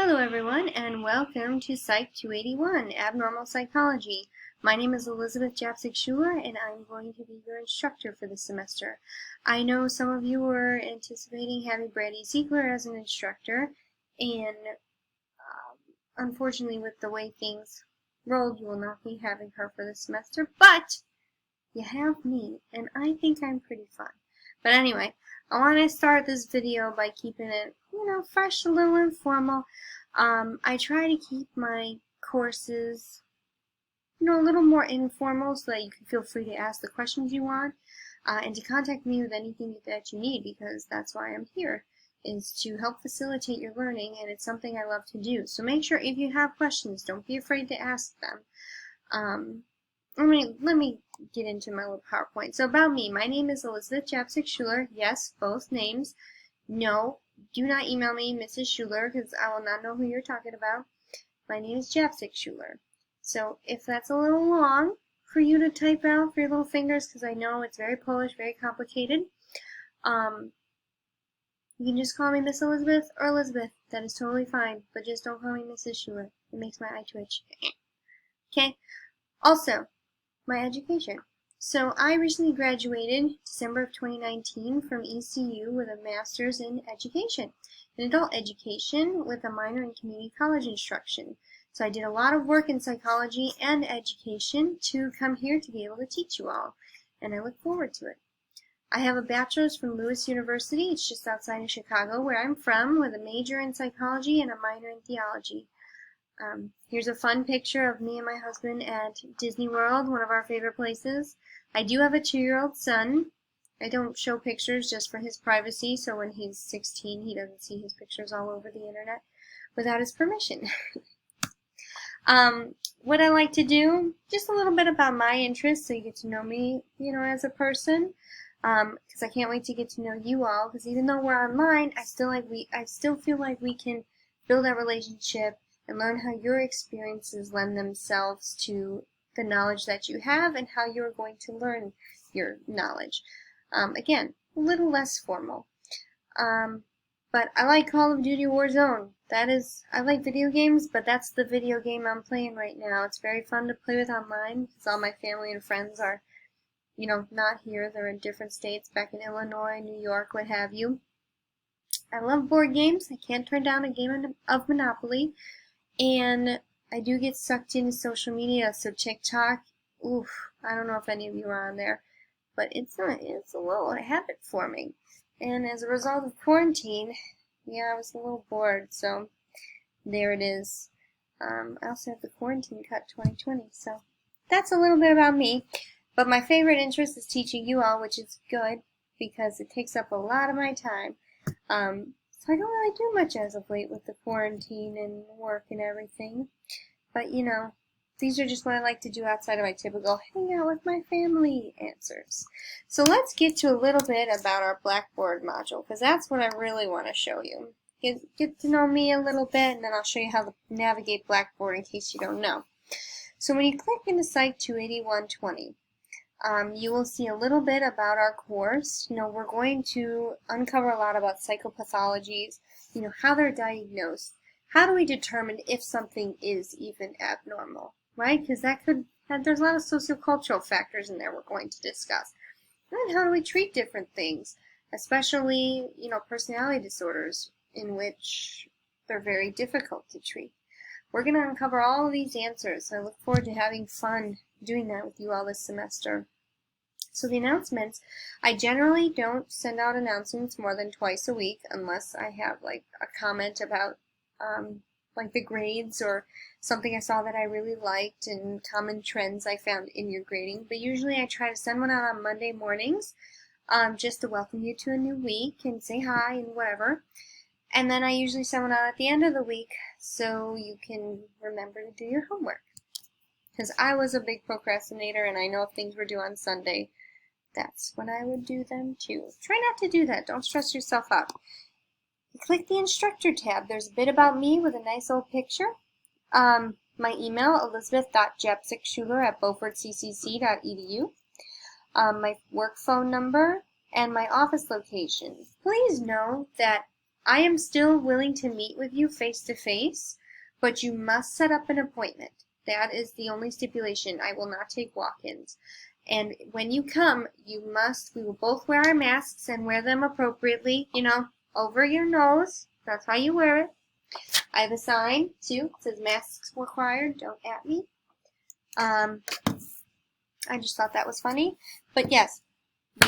Hello everyone and welcome to Psych 281, Abnormal Psychology. My name is Elizabeth Japsik-Schuler and I'm going to be your instructor for this semester. I know some of you were anticipating having Brandy Ziegler as an instructor, and unfortunately with the way things rolled, you will not be having her for this semester, but you have me, and I think I'm pretty fun. But anyway, I want to start this video by keeping it, fresh, a little informal. I try to keep my courses, a little more informal so that you can feel free to ask the questions you want and to contact me with anything that you need, because that's why I'm here, is to help facilitate your learning, and it's something I love to do. So make sure if you have questions, don't be afraid to ask them. Let me get into my little PowerPoint. So about me, my name is Elizabeth Japsik-Schuler. Yes, both names. No, do not email me Mrs. Schuler, because I will not know who you're talking about. My name is Japsik-Schuler. So if that's a little long for you to type out for your little fingers, because I know it's very Polish, very complicated, you can just call me Miss Elizabeth or Elizabeth. That is totally fine, but just don't call me Mrs. Schuler. It makes my eye twitch. Okay? Also, my education. So I recently graduated December of 2019 from ECU with a master's in education, in adult education with a minor in community college instruction. So I did a lot of work in psychology and education to come here to be able to teach you all, and I look forward to it. I have a bachelor's from Lewis University. It's just outside of Chicago, where I'm from, with a major in psychology and a minor in theology. Here's a fun picture of me and my husband at Disney World, one of our favorite places. I do have a 2-year-old son. I don't show pictures just for his privacy, so when he's 16 he doesn't see his pictures all over the internet without his permission. What I like to do, just a little bit about my interests so you get to know me, as a person. Because I can't wait to get to know you all, because even though we're online, I still feel like we can build that relationship and learn how your experiences lend themselves to the knowledge that you have and how you're going to learn your knowledge. Again, a little less formal. But I like Call of Duty Warzone. I like video games, but that's the video game I'm playing right now. It's very fun to play with online, because all my family and friends are, not here. They're in different states, back in Illinois, New York, what have you. I love board games. I can't turn down a game of Monopoly. And I do get sucked into social media, so TikTok, I don't know if any of you are on there, but it's a little habit forming. And as a result of quarantine, I was a little bored, so there it is. I also have the Quarantine Cut 2020, so that's a little bit about me. But my favorite interest is teaching you all, which is good, because it takes up a lot of my time. So I don't really do much as of late with the quarantine and work and everything. But, these are just what I like to do outside of my typical hang out with my family answers. So let's get to a little bit about our Blackboard module, because that's what I really want to show you. Get to know me a little bit, and then I'll show you how to navigate Blackboard in case you don't know. So when you click into Psych 281.20, you will see a little bit about our course. We're going to uncover a lot about psychopathologies, how they're diagnosed. How do we determine if something is even abnormal, right? Because there's a lot of sociocultural factors in there we're going to discuss. And how do we treat different things, especially, personality disorders, in which they're very difficult to treat. We're going to uncover all of these answers. I look forward to having fun doing that with you all this semester. So the announcements, I generally don't send out announcements more than twice a week unless I have a comment about the grades or something I saw that I really liked and common trends I found in your grading. But usually I try to send one out on Monday mornings just to welcome you to a new week and say hi and whatever. And then I usually send one out at the end of the week so you can remember to do your homework. Because I was a big procrastinator, and I know if things were due on Sunday, that's when I would do them too. Try not to do that. Don't stress yourself out. You click the Instructor tab. There's a bit about me with a nice old picture. My email, elizabeth.japsik-schuler@beaufortccc.edu. My work phone number, and my office location. Please know that I am still willing to meet with you face to face, but you must set up an appointment. That is the only stipulation. I will not take walk-ins. And when you come, we will both wear our masks and wear them appropriately, over your nose. That's how you wear it. I have a sign, too. It says masks required. Don't at me. I just thought that was funny. But yes,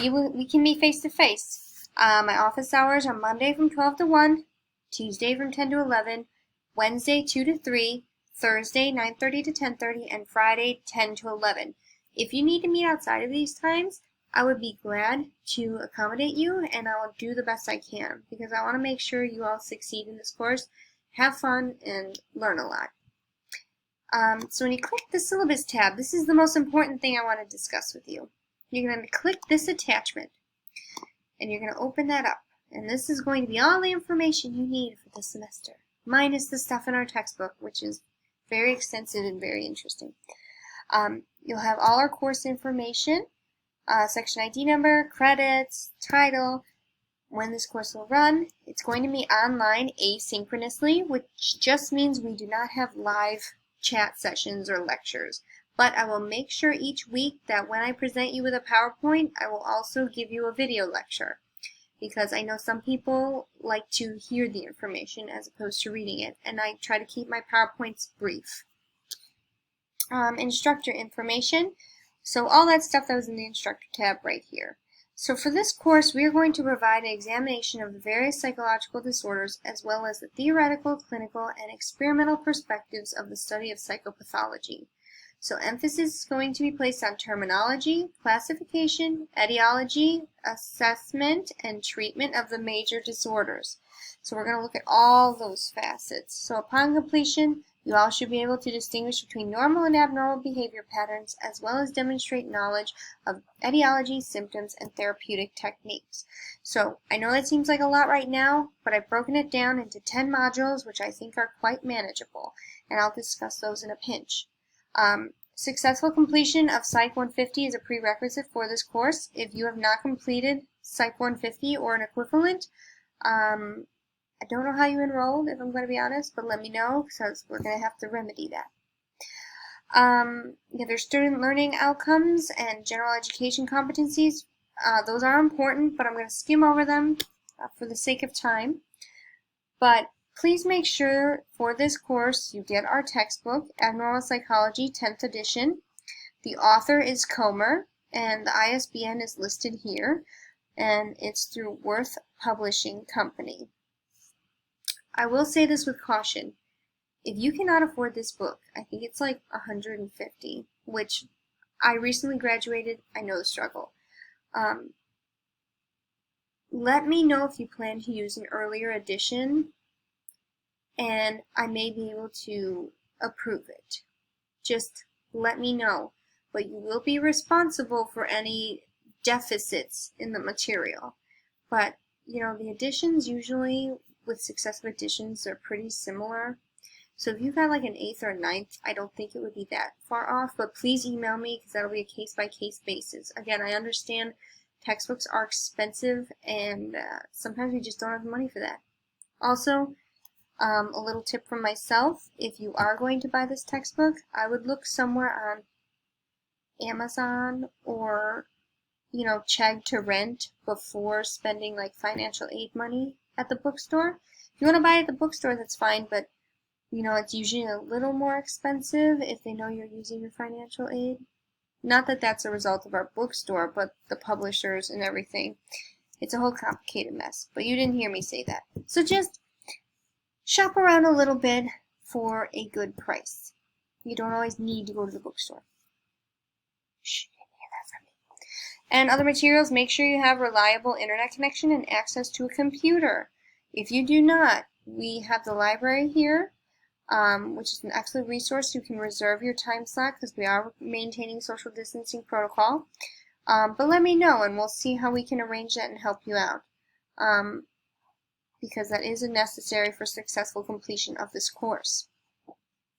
we can meet face to face. My office hours are Monday from 12 to 1, Tuesday from 10 to 11, Wednesday 2 to 3, Thursday 9:30 to 10:30, and Friday 10 to 11. If you need to meet outside of these times, I would be glad to accommodate you, and I will do the best I can, because I want to make sure you all succeed in this course, have fun, and learn a lot. So when you click the syllabus tab, this is the most important thing I want to discuss with you. You're going to click this attachment, and you're going to open that up. And this is going to be all the information you need for the semester, minus the stuff in our textbook, which is very extensive and very interesting. You'll have all our course information, section ID number, credits, title, when this course will run. It's going to be online asynchronously, which just means we do not have live chat sessions or lectures. But I will make sure each week that when I present you with a PowerPoint, I will also give you a video lecture, because I know some people like to hear the information as opposed to reading it, and I try to keep my PowerPoints brief. Instructor information. So all that stuff that was in the instructor tab right here. So for this course, we are going to provide an examination of the various psychological disorders, as well as the theoretical, clinical, and experimental perspectives of the study of psychopathology. So emphasis is going to be placed on terminology, classification, etiology, assessment, and treatment of the major disorders. So we're going to look at all those facets. So upon completion, you all should be able to distinguish between normal and abnormal behavior patterns, as well as demonstrate knowledge of etiology, symptoms, and therapeutic techniques. So I know that seems like a lot right now, but I've broken it down into 10 modules, which I think are quite manageable, and I'll discuss those in a pinch. Successful completion of Psych 150 is a prerequisite for this course. If you have not completed Psych 150 or an equivalent, I don't know how you enrolled, if I'm going to be honest, but let me know, because we're going to have to remedy that. There's student learning outcomes and general education competencies. Those are important, but I'm going to skim over them for the sake of time. But please make sure for this course you get our textbook, Abnormal Psychology, 10th edition. The author is Comer, and the ISBN is listed here, and it's through Worth Publishing Company. I will say this with caution. If you cannot afford this book, I think it's like $150, which I recently graduated. I know the struggle. Let me know if you plan to use an earlier edition, and I may be able to approve it. Just let me know. But you will be responsible for any deficits in the material. But, the editions usually, with successive editions, are pretty similar. So if you got like an 8th or 9th, I don't think it would be that far off, but please email me, because that'll be a case-by-case basis. Again, I understand textbooks are expensive, and sometimes we just don't have the money for that. Also, a little tip from myself: if you are going to buy this textbook, I would look somewhere on Amazon or, Chegg to rent before spending like financial aid money at the bookstore. If you want to buy it at the bookstore, that's fine, but it's usually a little more expensive if they know you're using your financial aid. Not that that's a result of our bookstore, but the publishers and everything. It's a whole complicated mess, but you didn't hear me say that. So just shop around a little bit for a good price. You don't always need to go to the bookstore. Shh, you didn't hear that from me. And other materials, make sure you have reliable internet connection and access to a computer. If you do not, we have the library here, which is an excellent resource. You can reserve your time slot, because we are maintaining social distancing protocol. But let me know, and we'll see how we can arrange that and help you out, because that is necessary for successful completion of this course.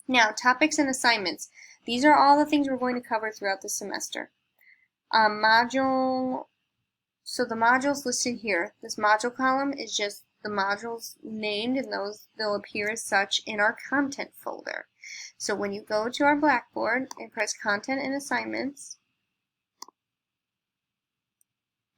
Now, topics and assignments. These are all the things we're going to cover throughout the semester. So the modules listed here, this module column is just the modules named, and they'll appear as such in our content folder. So when you go to our Blackboard and press Content and Assignments,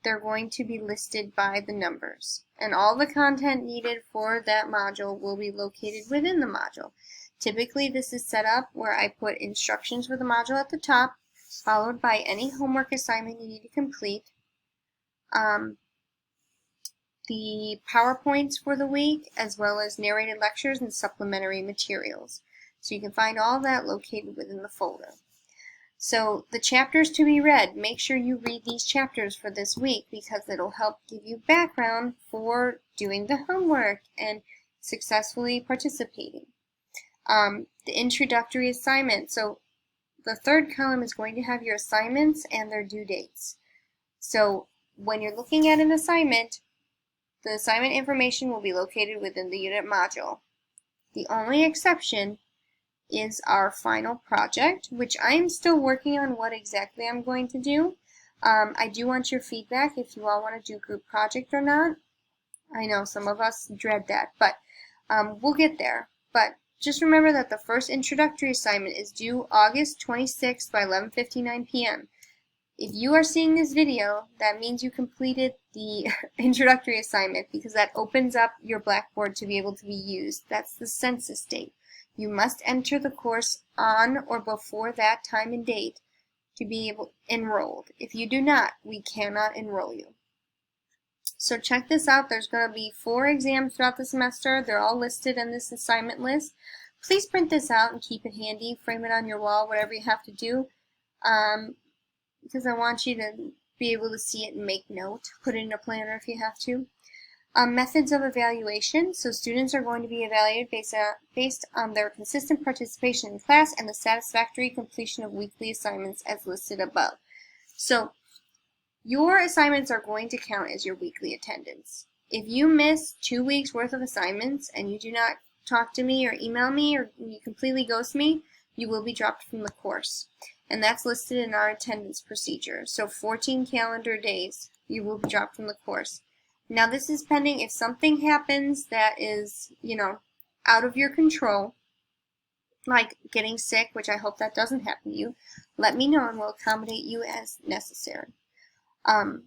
they're going to be listed by the numbers. And all the content needed for that module will be located within the module. Typically, this is set up where I put instructions for the module at the top, followed by any homework assignment you need to complete, the PowerPoints for the week, as well as narrated lectures and supplementary materials. So you can find all that located within the folder. So the chapters to be read, make sure you read these chapters for this week because it'll help give you background for doing the homework and successfully participating. The introductory assignment. So the third column is going to have your assignments and their due dates. So when you're looking at an assignment, the assignment information will be located within the unit module. The only exception is our final project, which I'm still working on what exactly I'm going to do. I do want your feedback if you all want to do group project or not. I know some of us dread that, but we'll get there. But just remember that the first introductory assignment is due August 26th by 11:59 p.m. If you are seeing this video, that means you completed the introductory assignment because that opens up your Blackboard to be able to be used. That's the census date. You must enter the course on or before that time and date to be enrolled. If you do not, we cannot enroll you. So check this out. There's going to be 4 exams throughout the semester. They're all listed in this assignment list. Please print this out and keep it handy. Frame it on your wall, whatever you have to do. Because I want you to be able to see it and make note. Put it in a planner if you have to. Methods of evaluation. So students are going to be evaluated based on their consistent participation in class and the satisfactory completion of weekly assignments as listed above. So your assignments are going to count as your weekly attendance. If you miss 2 weeks worth of assignments and you do not talk to me or email me or you completely ghost me, you will be dropped from the course. And that's listed in our attendance procedure. So 14 calendar days, you will be dropped from the course. Now this is pending if something happens that is, out of your control, like getting sick, which I hope that doesn't happen to you. Let me know and we'll accommodate you as necessary. But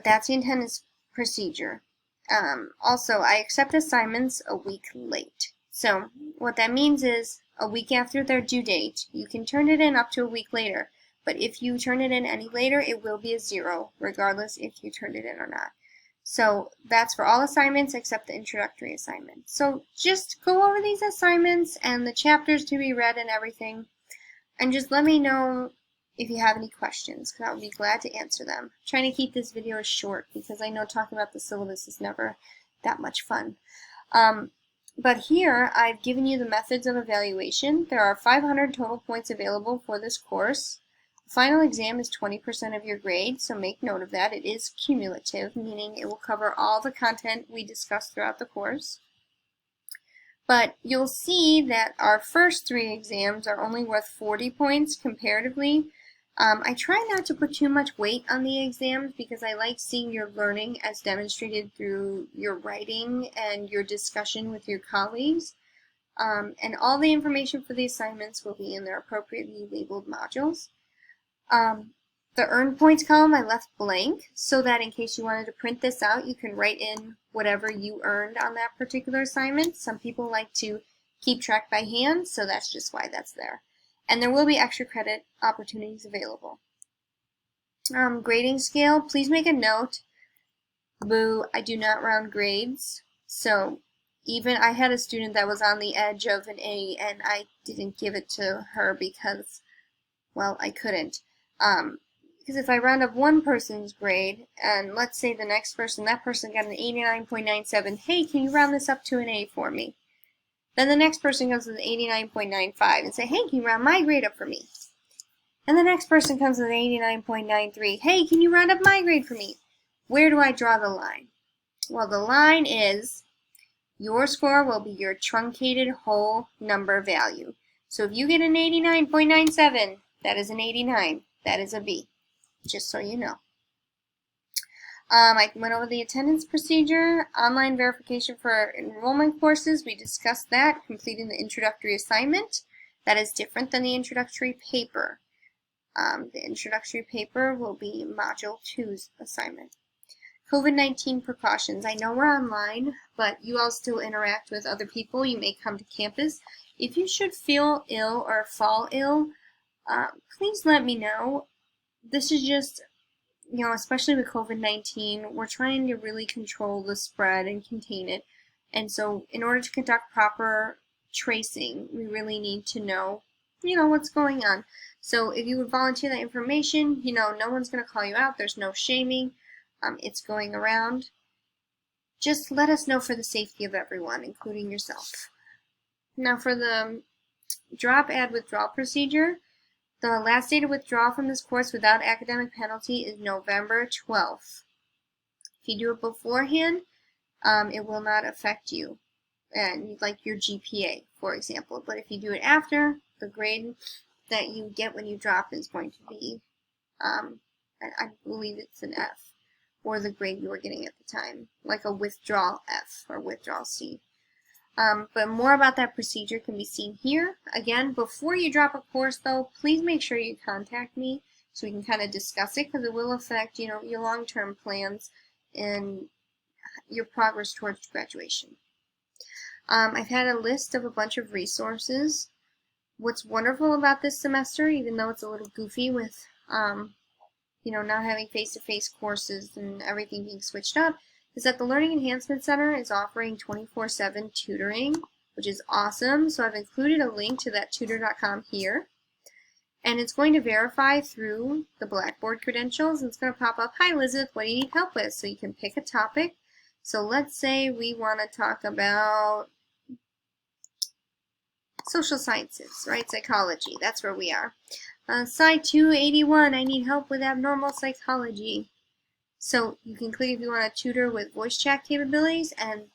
that's the attendance procedure. Also, I accept assignments a week late. So what that means is a week after their due date, you can turn it in up to a week later. But if you turn it in any later, it will be a 0, regardless if you turned it in or not. So that's for all assignments except the introductory assignment. So just go over these assignments and the chapters to be read and everything. And just let me know if you have any questions, because I would be glad to answer them. I'm trying to keep this video short because I know talking about the syllabus is never that much fun. But here, I've given you the methods of evaluation. There are 500 total points available for this course. The final exam is 20% of your grade, so make note of that. It is cumulative, meaning it will cover all the content we discussed throughout the course. But you'll see that our first 3 exams are only worth 40 points comparatively. I try not to put too much weight on the exams because I like seeing your learning as demonstrated through your writing and your discussion with your colleagues. And all the information for the assignments will be in their appropriately labeled modules. The earned points column I left blank so that in case you wanted to print this out, you can write in whatever you earned on that particular assignment. Some people like to keep track by hand, so that's just why that's there. And there will be extra credit opportunities available. Grading scale, please make a note. Boo, I do not round grades. So even I had a student that was on the edge of an A and I didn't give it to her because, well, I couldn't. Because if I round up one person's grade and let's say the next person, that person got an 89.97, hey, can you round this up to an A for me? Then the next person comes with an 89.95 and say, hey, can you round my grade up for me? And the next person comes with an 89.93. Hey, can you round up my grade for me? Where do I draw the line? Well, the line is your score will be your truncated whole number value. So if you get an 89.97, that is an 89. That is a B, just so you know. I went over the attendance procedure, online verification for enrollment courses. We discussed that, completing the introductory assignment. That is different than the introductory paper. The introductory paper will be Module 2's assignment. COVID-19 precautions. I know we're online, but you all still interact with other people. You may come to campus. If you should feel ill or fall ill, please let me know. This is just, especially with COVID-19, we're trying to really control the spread and contain it. And so in order to conduct proper tracing, we really need to know, what's going on. So if you would volunteer that information, no one's going to call you out. There's no shaming. It's going around. Just let us know for the safety of everyone, including yourself. Now for the add withdrawal procedure, the last day to withdraw from this course without academic penalty is November 12th. If you do it beforehand, it will not affect you, and like your GPA, for example. But if you do it after, the grade that you get when you drop is going to be, I believe it's an F, or the grade you were getting at the time, like a withdrawal F or withdrawal C. But more about that procedure can be seen here. Again, before you drop a course though, please make sure you contact me so we can kind of discuss it, because it will affect, your long-term plans and your progress towards graduation. I've had a list of a bunch of resources. What's wonderful about this semester, even though it's a little goofy with, not having face-to-face courses and everything being switched up, is that the Learning Enhancement Center is offering 24/7 tutoring, which is awesome. So I've included a link to that tutor.com here. And it's going to verify through the Blackboard credentials. And it's going to pop up, "Hi Elizabeth, what do you need help with?" So you can pick a topic. So let's say we want to talk about social sciences, right? Psychology, that's where we are. Sci 281, I need help with abnormal psychology. So you can click if you want a tutor with voice chat capabilities, and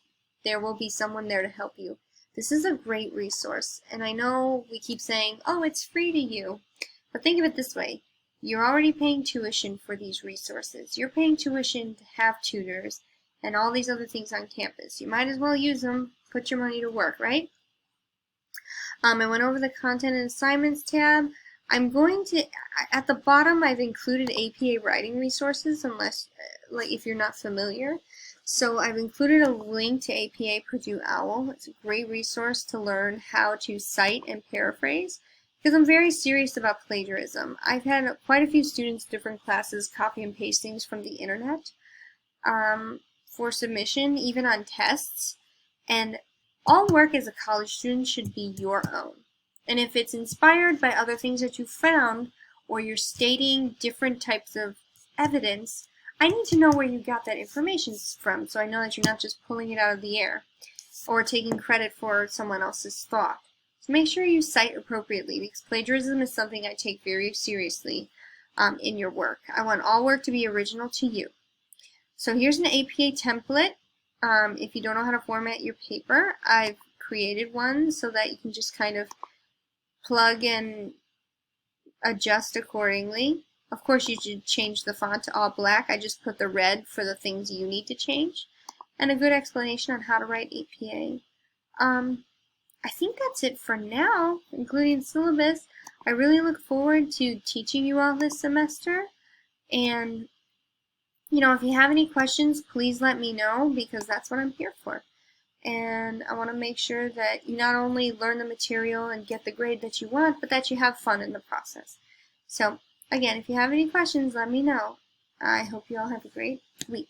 there will be someone there to help you. This is a great resource, and I know we keep saying, oh, it's free to you. But think of it this way. You're already paying tuition for these resources. You're paying tuition to have tutors and all these other things on campus. You might as well use them, put your money to work, right? I went over the content and assignments tab. I'm going to, at the bottom, I've included APA writing resources, unless, if you're not familiar. So I've included a link to APA Purdue OWL. It's a great resource to learn how to cite and paraphrase, because I'm very serious about plagiarism. I've had quite a few students, different classes, copy and paste things from the internet for submission, even on tests. And all work as a college student should be your own. And if it's inspired by other things that you found, or you're stating different types of evidence, I need to know where you got that information from, so I know that you're not just pulling it out of the air or taking credit for someone else's thought. So make sure you cite appropriately, because plagiarism is something I take very seriously in your work. I want all work to be original to you. So here's an APA template. If you don't know how to format your paper, I've created one so that you can just kind of plug and adjust accordingly. Of course, you should change the font to all black. I just put the red for the things you need to change, and a good explanation on how to write APA. I think that's it for now, including syllabus. I really look forward to teaching you all this semester, and if you have any questions, please let me know, because that's what I'm here for. And I want to make sure that you not only learn the material and get the grade that you want, but that you have fun in the process. So, again, if you have any questions, let me know. I hope you all have a great week.